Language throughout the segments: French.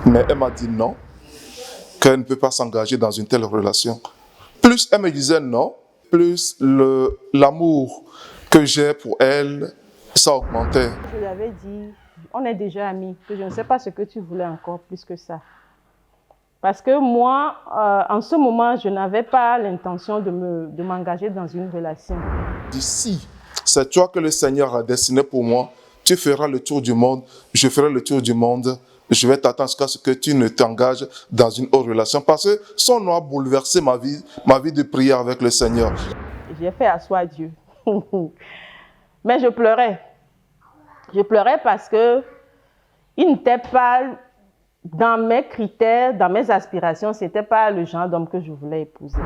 Mais elle m'a dit non, qu'elle ne peut pas s'engager dans une telle relation. Plus elle me disait non, plus l'amour que j'ai pour elle, ça augmentait. Je lui avais dit, on est déjà amis, que je ne sais pas ce que tu voulais encore plus que ça. Parce que moi, en ce moment, je n'avais pas l'intention de m'engager dans une relation. D'ici, c'est toi que le Seigneur a destiné pour moi. Tu feras le tour du monde, je ferai le tour du monde. Je vais t'attendre jusqu'à ce que tu ne t'engages dans une autre relation. Parce que son nom a bouleversé ma vie de prière avec le Seigneur. J'ai fait asseoir Dieu. Mais je pleurais. Je pleurais parce que il n'était pas dans mes critères, dans mes aspirations, ce n'était pas le genre d'homme que je voulais épouser.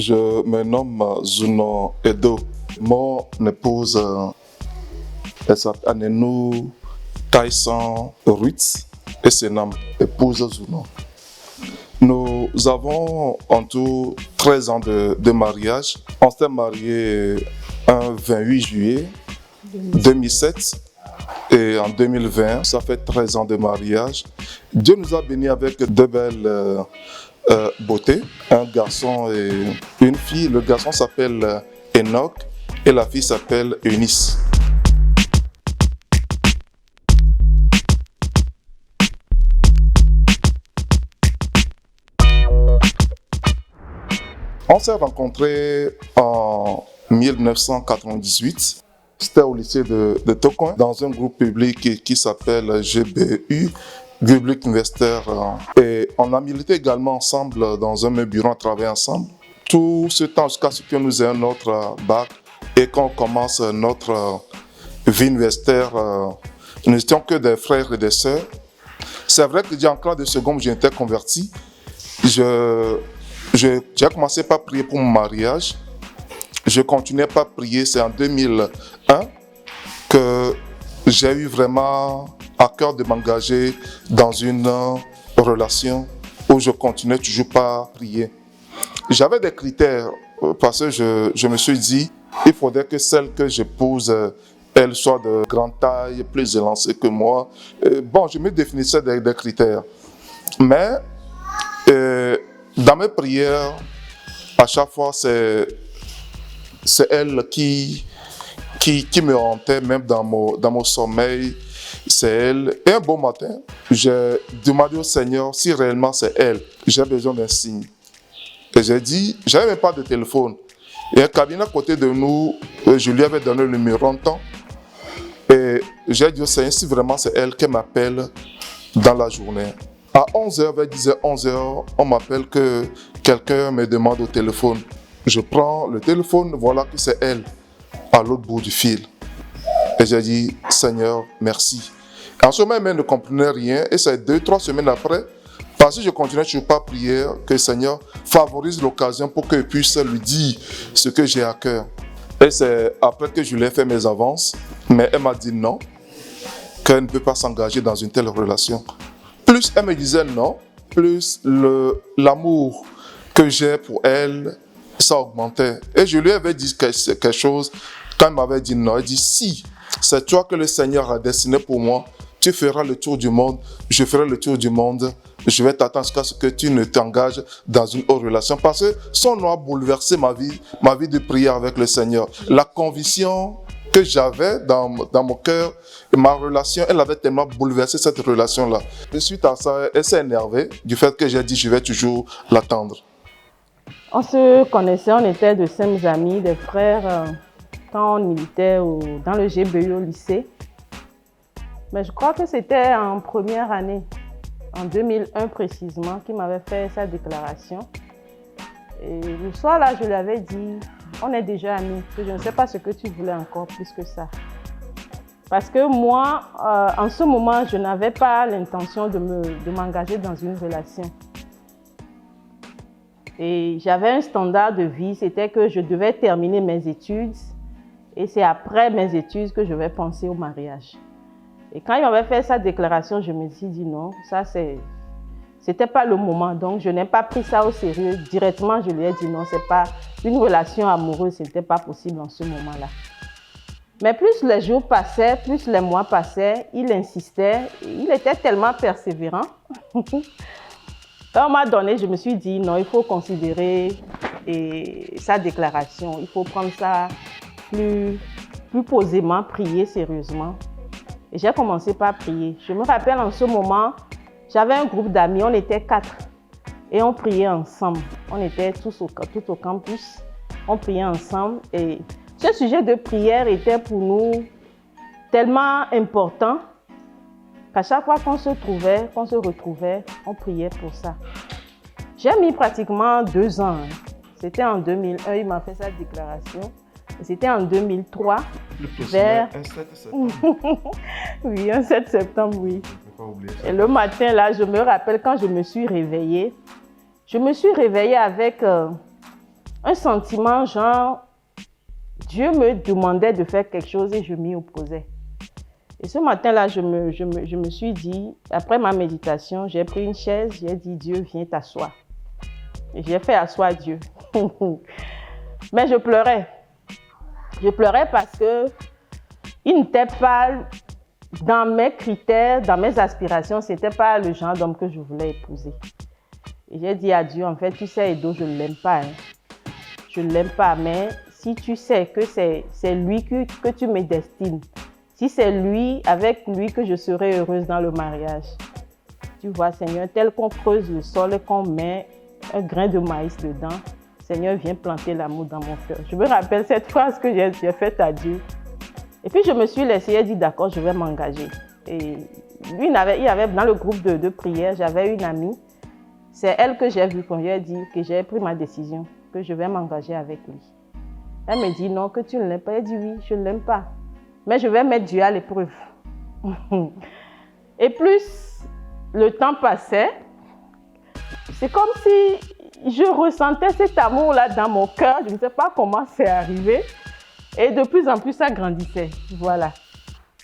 Je me nomme Zuno Edo. Mon épouse, elle s'appelle Anenou Tyson Ruiz et c'est notre épouse Zuno. Nous avons en tout 13 ans de mariage. On s'est mariés un 28 juillet 2007 et en 2020, ça fait 13 ans de mariage. Dieu nous a bénis avec deux belles beautés, un garçon et une fille. Le garçon s'appelle Enoch et la fille s'appelle Eunice. On s'est rencontrés en 1998. C'était au lycée de Tocoin, dans un groupe public qui s'appelle GBU, Public Investor. Et on a milité également ensemble dans un même bureau, on travaillait ensemble. Tout ce temps jusqu'à ce que nous ayons notre bac et qu'on commence notre vie universitaire, nous n'étions que des frères et des sœurs. C'est vrai que en classe de seconde, j'ai été converti. J'ai commencé par prier pour mon mariage. Je continuais par prier. C'est en 2001 que j'ai eu vraiment à cœur de m'engager dans une relation où je continuais toujours par prier. J'avais des critères parce que je me suis dit il faudrait que celle que j'épouse, elle soit de grande taille, plus élancée que moi. Bon, je me définissais des critères. Mais dans mes prières, à chaque fois, c'est elle qui me hantait, même dans mon sommeil. C'est elle. Et un beau matin, j'ai demandé au Seigneur si réellement c'est elle. J'ai besoin d'un signe. Et j'ai dit, j'avais même pas de téléphone. Et un cabinet à côté de nous, je lui avais donné le numéro en temps. Et j'ai dit au Seigneur, si vraiment c'est elle qui m'appelle dans la journée. À 11h, vers 10h, 11h, on m'appelle que quelqu'un me demande au téléphone. Je prends le téléphone, voilà que c'est elle, à l'autre bout du fil. Et j'ai dit, Seigneur, merci. En ce moment, elle ne comprenait rien. Et c'est 2-3 semaines après, parce que je continuais toujours pas à prier, que le Seigneur favorise l'occasion pour que je puisse lui dire ce que j'ai à cœur. Et c'est après que je lui ai fait mes avances, mais elle m'a dit non, qu'elle ne peut pas s'engager dans une telle relation. Plus elle me disait non, plus l'amour que j'ai pour elle, ça augmentait. Et je lui avais dit quelque chose, quand elle m'avait dit non, elle dit si c'est toi que le Seigneur a destiné pour moi, tu feras le tour du monde, je ferai le tour du monde, je vais t'attendre jusqu'à ce que tu ne t'engages dans une autre relation. Parce que son nom a bouleversé ma vie de prière avec le Seigneur. La conviction que j'avais dans mon cœur, ma relation, elle avait tellement bouleversé cette relation-là. Et suite à ça, elle s'est énervée du fait que j'ai dit je vais toujours l'attendre. On se connaissait, on était de simples amis, des frères, quand on militait dans le GBU au lycée. Mais je crois que c'était en première année, en 2001 précisément, qu'il m'avait fait sa déclaration. Et le soir là, je lui avais dit, On est déjà amis. Je ne sais pas ce que tu voulais encore plus que ça. Parce que moi, en ce moment, je n'avais pas l'intention de m'engager dans une relation. Et j'avais un standard de vie, c'était que je devais terminer mes études. Et c'est après mes études que je vais penser au mariage. Et quand il m'avait fait sa déclaration, je me suis dit non, ça c'était pas le moment. Donc je n'ai pas pris ça au sérieux. Directement, je lui ai dit non, c'est pas une relation amoureuse, ce n'était pas possible en ce moment-là. Mais plus les jours passaient, plus les mois passaient, il insistait, il était tellement persévérant. À un moment donné, je me suis dit non, il faut considérer sa déclaration, il faut prendre ça plus posément, prier sérieusement. Et j'ai commencé par prier. Je me rappelle en ce moment, j'avais un groupe d'amis, on était 4 et on priait ensemble. On était tous au campus, on priait ensemble et ce sujet de prière était pour nous tellement important qu'à chaque fois qu'on se retrouvait, on priait pour ça. J'ai mis pratiquement 2 ans. C'était en 2001, il m'a fait sa déclaration. C'était en 2003. Vers... un 7 septembre. Oui, un 7 septembre, oui. Et le matin, là, je me rappelle quand je me suis réveillée avec un sentiment genre, Dieu me demandait de faire quelque chose et je m'y opposais. Et ce matin-là, je me suis dit, après ma méditation, j'ai pris une chaise, j'ai dit, Dieu, viens t'asseoir. Et j'ai fait asseoir Dieu. Mais je pleurais. Je pleurais parce que il n'était pas dans mes critères, dans mes aspirations, ce n'était pas le genre d'homme que je voulais épouser. Et j'ai dit à Dieu, en fait, tu sais, Edo, je ne l'aime pas. Hein. Je ne l'aime pas, mais si tu sais que c'est lui que tu me destines, si c'est lui, avec lui que je serai heureuse dans le mariage. Tu vois, Seigneur, tel qu'on creuse le sol et qu'on met un grain de maïs dedans, Seigneur, viens planter l'amour dans mon cœur. Je me rappelle cette phrase que j'ai faite à Dieu. Et puis je me suis laissée et dit, d'accord, je vais m'engager. Et lui, il avait dans le groupe de prière, j'avais une amie. C'est elle que j'ai vue quand j'ai dit que j'ai pris ma décision, que je vais m'engager avec lui. Elle me dit, non, que tu ne l'aimes pas. Elle dit, oui, je ne l'aime pas. Mais je vais mettre Dieu à l'épreuve. Et plus le temps passait, c'est comme si je ressentais cet amour-là dans mon cœur. Je ne sais pas comment c'est arrivé. Et de plus en plus, ça grandissait. Voilà.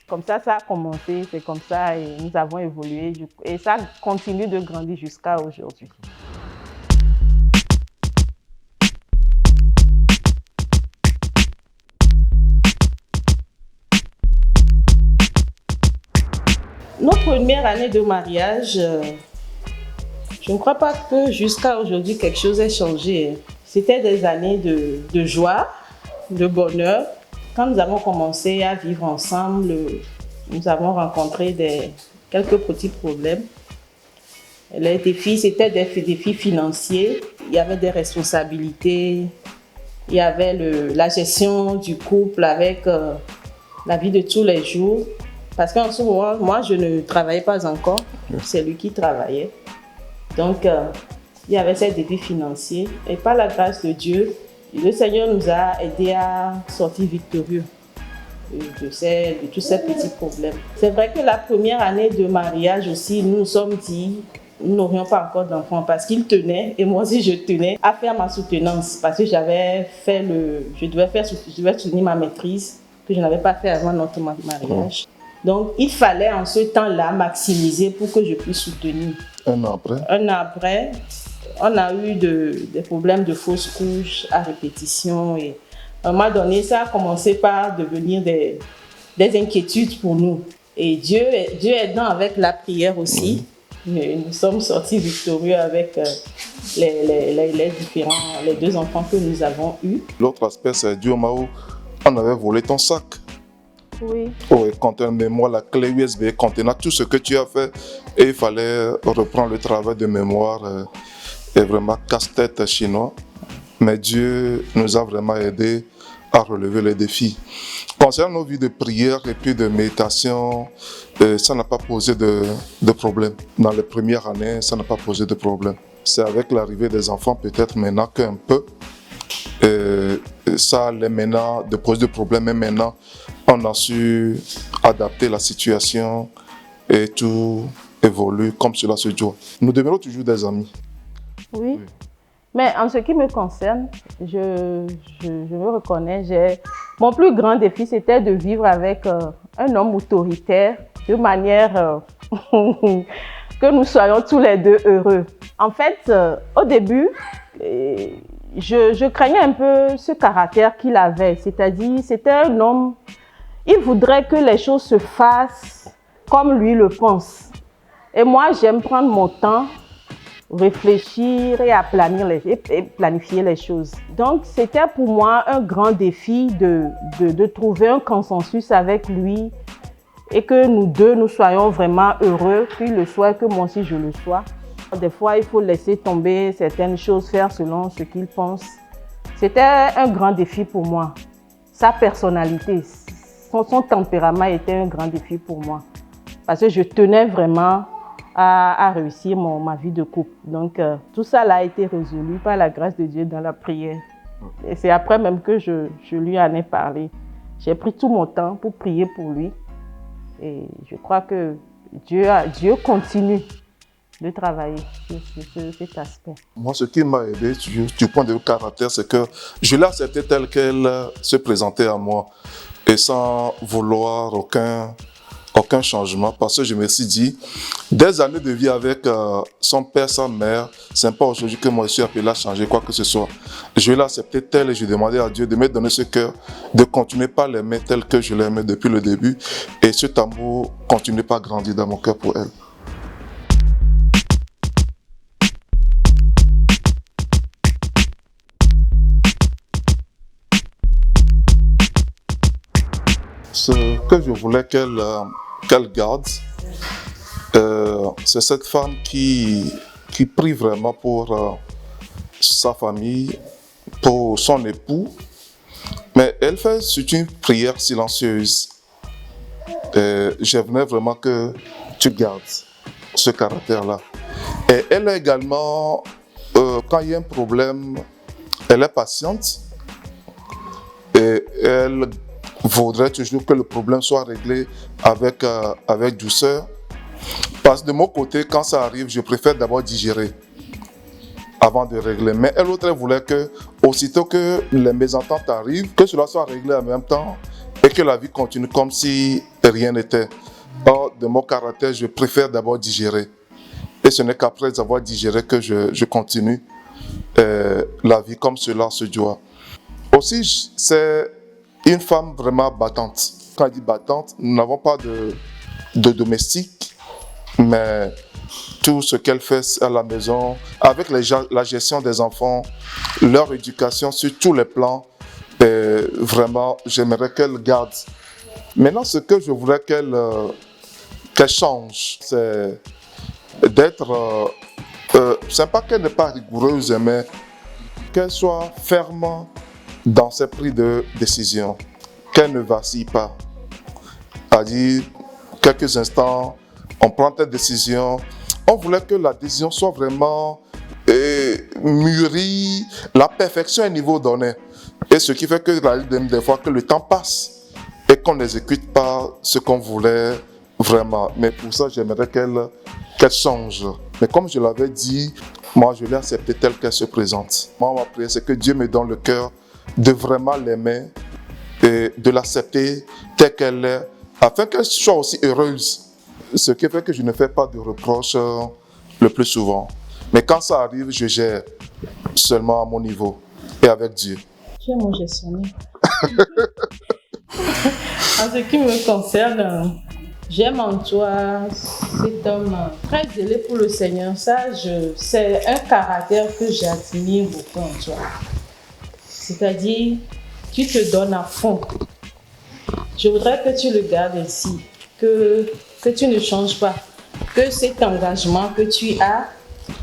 Comme ça a commencé. C'est comme ça et nous avons évolué. Et ça continue de grandir jusqu'à aujourd'hui. Notre première année de mariage, je ne crois pas que jusqu'à aujourd'hui quelque chose ait changé. C'était des années de joie, de bonheur. Quand nous avons commencé à vivre ensemble, nous avons rencontré quelques petits problèmes. Les défis, c'était des défis financiers. Il y avait des responsabilités. Il y avait la gestion du couple avec la vie de tous les jours. Parce qu'en ce moment, moi, je ne travaillais pas encore. C'est lui qui travaillait. Donc, il y avait ces défis financiers. Et par la grâce de Dieu, le Seigneur nous a aidés à sortir victorieux de tous ces petits problèmes. C'est vrai que la première année de mariage aussi, nous nous sommes dit, nous n'aurions pas encore d'enfants parce qu'il tenait, et moi aussi je tenais, à faire ma soutenance. Parce que je devais soutenir ma maîtrise, que je n'avais pas fait avant notre mariage. Donc, il fallait en ce temps-là maximiser pour que je puisse soutenir. Un an après, on a eu des problèmes de fausses couches à répétition. Et à un moment donné, ça a commencé par devenir des inquiétudes pour nous. Et Dieu aidant avec la prière aussi, nous sommes sortis victorieux avec les 2 enfants que nous avons eus. L'autre aspect, c'est Dieu Mao, on avait volé ton sac. Oui. Contenant mémoire, la clé USB contenant tout ce que tu as fait et il fallait reprendre le travail de mémoire et vraiment casse-tête chinois. Mais Dieu nous a vraiment aidés à relever les défis. Concernant nos vies de prière et puis de méditation, ça n'a pas posé de problème. Dans les premières années, ça n'a pas posé de problème. C'est avec l'arrivée des enfants peut-être maintenant qu'un peu ça allait maintenant de poser des problèmes, mais maintenant, on a su adapter la situation et tout évolue comme cela se doit. Nous demeurons toujours des amis. Oui. Mais en ce qui me concerne, je me reconnais. Mon plus grand défi, c'était de vivre avec un homme autoritaire de manière que nous soyons tous les deux heureux. En fait, au début, je craignais un peu ce caractère qu'il avait. C'est-à-dire, c'était un homme, il voudrait que les choses se fassent comme lui le pense. Et moi, j'aime prendre mon temps, réfléchir et à planifier les choses. Donc, c'était pour moi un grand défi de trouver un consensus avec lui et que nous deux, nous soyons vraiment heureux, qu'il le soit et que moi aussi je le sois. Des fois, il faut laisser tomber certaines choses, faire selon ce qu'il pense. C'était un grand défi pour moi. Sa personnalité, son tempérament était un grand défi pour moi. Parce que je tenais vraiment à réussir ma vie de couple. Donc, tout ça là a été résolu par la grâce de Dieu dans la prière. Et c'est après même que je lui en ai parlé. J'ai pris tout mon temps pour prier pour lui. Et je crois que Dieu continue de travailler sur cet aspect. Moi, ce qui m'a aidé du point de vue caractère, c'est que je l'ai acceptée telle qu'elle se présentait à moi et sans vouloir aucun changement, parce que je me suis dit, des années de vie avec son père, sa mère, c'est pas aujourd'hui que moi je suis appelé à changer quoi que ce soit. Je l'ai accepté telle et je demandais à Dieu de me donner ce cœur, de continuer par l'aimer tel que je l'aimais depuis le début et cet amour continue pas à grandir dans mon cœur pour elle. Ce que je voulais qu'elle garde, c'est cette femme qui prie vraiment pour sa famille, pour son époux, mais elle fait une prière silencieuse. J'aimerais vraiment que tu gardes ce caractère-là. Et elle est également, quand il y a un problème, elle est patiente et elle voudrait toujours que le problème soit réglé avec douceur. Parce que de mon côté, quand ça arrive, je préfère d'abord digérer avant de régler. Mais elle autre voulait que, aussitôt que les mésententes arrivent, que cela soit réglé en même temps et que la vie continue comme si rien n'était. Or, de mon caractère, je préfère d'abord digérer. Et ce n'est qu'après avoir digéré que je continue la vie comme cela se doit. Aussi, c'est une femme vraiment battante. Quand je dis battante, nous n'avons pas de domestique, mais tout ce qu'elle fait à la maison, avec la gestion des enfants, leur éducation sur tous les plans, vraiment, j'aimerais qu'elle garde. Maintenant, ce que je voudrais qu'elle change, c'est d'être... c'est pas qu'elle n'est pas rigoureuse, mais qu'elle soit ferme dans ses prises de décision, qu'elle ne vacille pas. C'est-à-dire, quelques instants, on prend telle décision. On voulait que la décision soit vraiment mûrie, la perfection à un niveau donné. Et ce qui fait que des fois que le temps passe et qu'on n'exécute pas ce qu'on voulait vraiment. Mais pour ça, j'aimerais qu'elle change. Mais comme je l'avais dit, moi, je l'ai acceptée telle qu'elle se présente. Moi, ma prière, c'est que Dieu me donne le cœur de vraiment l'aimer et de l'accepter telle qu'elle est, afin qu'elle soit aussi heureuse. Ce qui fait que je ne fais pas de reproches le plus souvent. Mais quand ça arrive, je gère seulement à mon niveau et avec Dieu. Tu es mon gestionnaire. En ce qui me concerne, j'aime en toi cet homme très zélé pour le Seigneur. C'est un caractère que j'admire beaucoup en toi. C'est-à-dire, tu te donnes à fond. Je voudrais que tu le gardes ainsi, que tu ne changes pas, que cet engagement que tu as,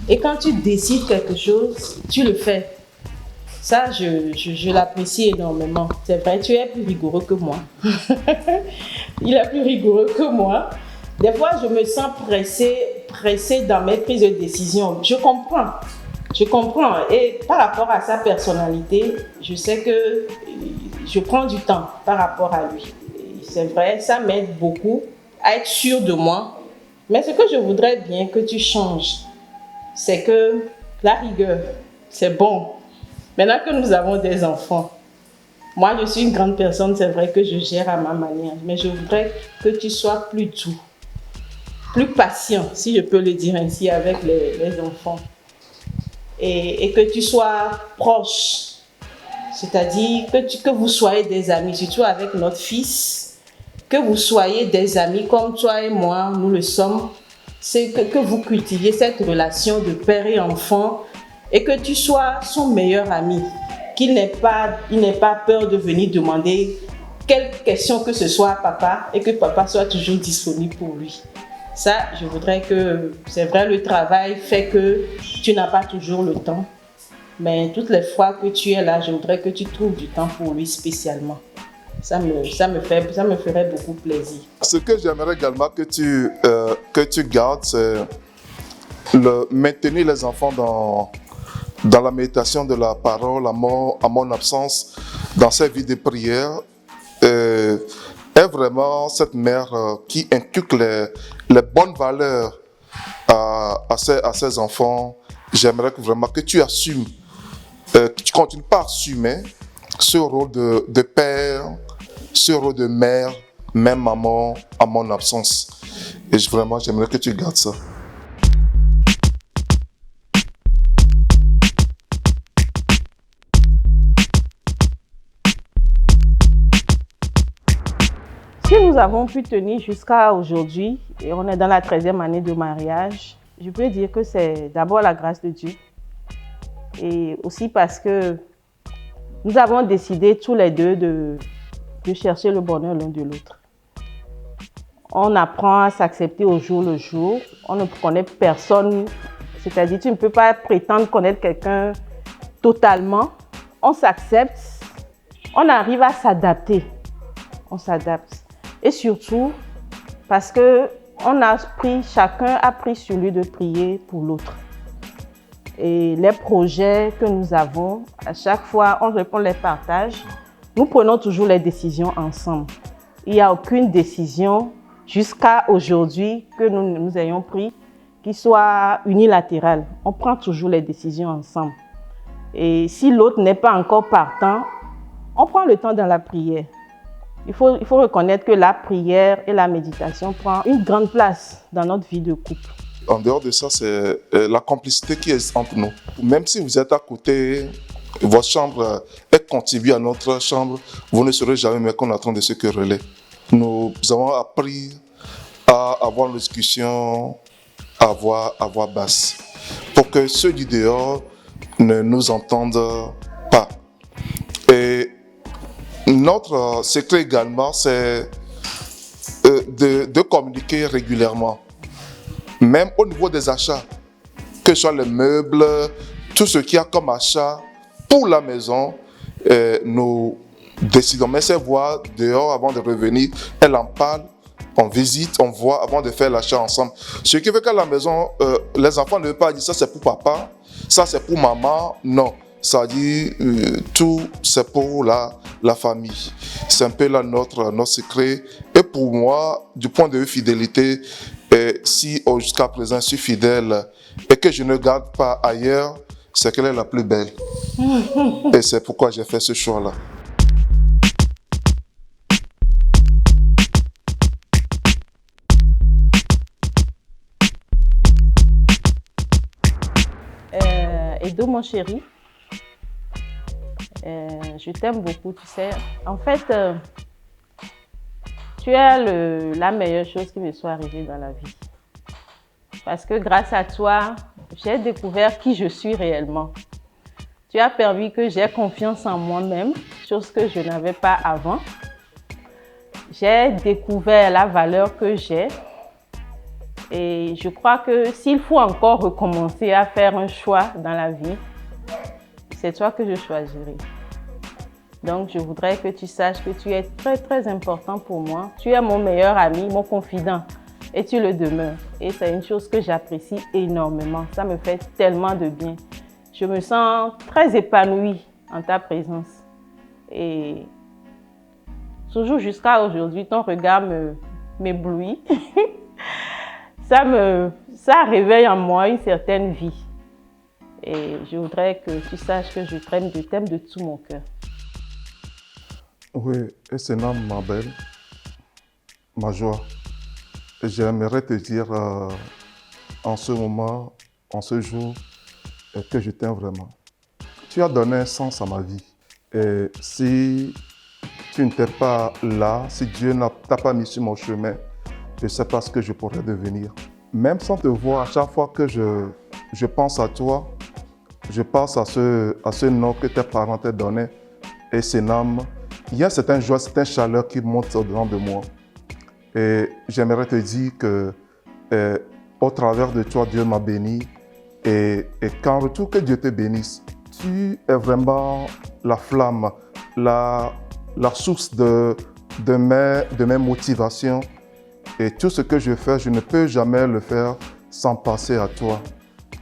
et quand tu décides quelque chose, tu le fais. Ça, je l'apprécie énormément. C'est vrai, tu es plus rigoureux que moi. Il est plus rigoureux que moi. Des fois, je me sens pressée dans mes prises de décision. Je comprends. Et par rapport à sa personnalité, je sais que je prends du temps par rapport à lui. C'est vrai, ça m'aide beaucoup à être sûre de moi. Mais ce que je voudrais bien que tu changes, c'est que la rigueur, c'est bon. Maintenant que nous avons des enfants, moi je suis une grande personne, c'est vrai que je gère à ma manière, mais je voudrais que tu sois plus doux, plus patient, si je peux le dire ainsi, avec les enfants. Et que tu sois proche, c'est-à-dire que vous soyez des amis, surtout avec notre fils, que vous soyez des amis comme toi et moi, nous le sommes. C'est que vous cultiviez cette relation de père et enfant et que tu sois son meilleur ami, qu'il n'ait pas peur de venir demander quelle question que ce soit à papa et que papa soit toujours disponible pour lui. Ça, je voudrais que, c'est vrai, le travail fait que tu n'as pas toujours le temps, mais toutes les fois que tu es là, je voudrais que tu trouves du temps pour lui spécialement. Ça me ferait beaucoup plaisir. Ce que j'aimerais également que tu gardes, c'est maintenir les enfants dans la méditation de la parole à mon absence, dans cette vie de prière. Est vraiment cette mère qui inculque les bonnes valeurs à ses enfants. J'aimerais vraiment que tu assumes, que tu continues pas à assumer ce rôle de père, ce rôle de mère, même maman, à mon absence. Et vraiment, j'aimerais que tu gardes ça. Si nous avons pu tenir jusqu'à aujourd'hui, et on est dans la 13e année de mariage, je peux dire que c'est d'abord la grâce de Dieu. Et aussi parce que nous avons décidé tous les deux de chercher le bonheur l'un de l'autre. On apprend à s'accepter au jour le jour. On ne connaît personne. C'est-à-dire, tu ne peux pas prétendre connaître quelqu'un totalement. On s'accepte. On arrive à s'adapter. On s'adapte. Et surtout, parce que chacun a pris sur lui de prier pour l'autre. Et les projets que nous avons, à chaque fois, on les partage. Nous prenons toujours les décisions ensemble. Il n'y a aucune décision jusqu'à aujourd'hui que nous ayons pris qui soit unilatérale. On prend toujours les décisions ensemble. Et si l'autre n'est pas encore partant, on prend le temps dans la prière. Il faut reconnaître que la prière et la méditation prennent une grande place dans notre vie de couple. En dehors de ça, c'est la complicité qui est entre nous. Même si vous êtes à côté, votre chambre est contiguë à notre chambre, vous ne saurez jamais mais qu'on est en train de se quereller. Nous avons appris à avoir une discussion à voix basse pour que ceux du dehors ne nous entendent pas. Et notre secret également, c'est de communiquer régulièrement. Même au niveau des achats, que ce soit les meubles, tout ce qu'il y a comme achat pour la maison, nous décidons. Mais c'est voir dehors avant de revenir, elle en parle, on visite, on voit avant de faire l'achat ensemble. Ce qui fait qu'à la maison, les enfants ne veulent pas dire ça c'est pour papa, ça c'est pour maman, non. Ça dit tout c'est pour la famille. C'est un peu là notre secret. Et pour moi, du point de vue fidélité, si jusqu'à présent je suis fidèle et que je ne garde pas ailleurs, c'est qu'elle est la plus belle. Et c'est pourquoi j'ai fait ce choix-là. Edo, mon chéri, je t'aime beaucoup, tu sais. En fait, tu es la meilleure chose qui me soit arrivée dans la vie. Parce que grâce à toi, j'ai découvert qui je suis réellement. Tu as permis que j'ai confiance en moi-même, chose que je n'avais pas avant. J'ai découvert la valeur que j'ai. Et je crois que s'il faut encore recommencer à faire un choix dans la vie, c'est toi que je choisirai. Donc, je voudrais que tu saches que tu es très, très important pour moi. Tu es mon meilleur ami, mon confident, et tu le demeures. Et c'est une chose que j'apprécie énormément. Ça me fait tellement de bien. Je me sens très épanouie en ta présence. Et toujours jusqu'à aujourd'hui, ton regard m'éblouit. Ça réveille en moi une certaine vie. Et je voudrais que tu saches que je t'aime de tout mon cœur. Oui, et c'est ma belle, ma joie. J'aimerais te dire en ce moment, en ce jour, que je t'aime vraiment. Tu as donné un sens à ma vie. Et si tu n'étais pas là, si Dieu ne t'a pas mis sur mon chemin, je ne sais pas ce que je pourrais devenir. Même sans te voir, à chaque fois que je pense à toi, je pense à ce nom que tes parents t'ont donné et ce nom. Il y a certaine joie, certaine chaleur qui monte au-dedans de moi. Et j'aimerais te dire que au travers de toi, Dieu m'a béni. Et qu'en retour, que Dieu te bénisse. Tu es vraiment la flamme, la source de mes motivations. Et tout ce que je fais, je ne peux jamais le faire sans passer à toi.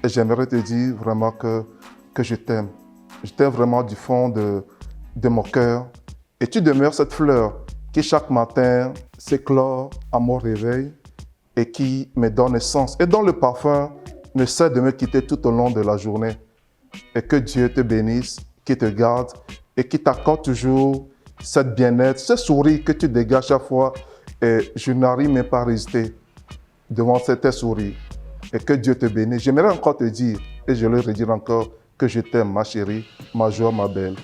Et j'aimerais te dire vraiment que je t'aime. Je t'aime vraiment du fond de mon cœur. Et tu demeures cette fleur qui chaque matin s'éclore à mon réveil et qui me donne essence. Et dont le parfum ne cesse de me quitter tout au long de la journée. Et que Dieu te bénisse, qu'il te garde et qu'il t'accorde toujours cette bien-être, ce sourire que tu dégages chaque fois. Et je n'arrive même pas à résister devant tes sourires. Et que Dieu te bénisse. J'aimerais encore te dire, et je le redire encore, que je t'aime, ma chérie, ma joie, ma belle.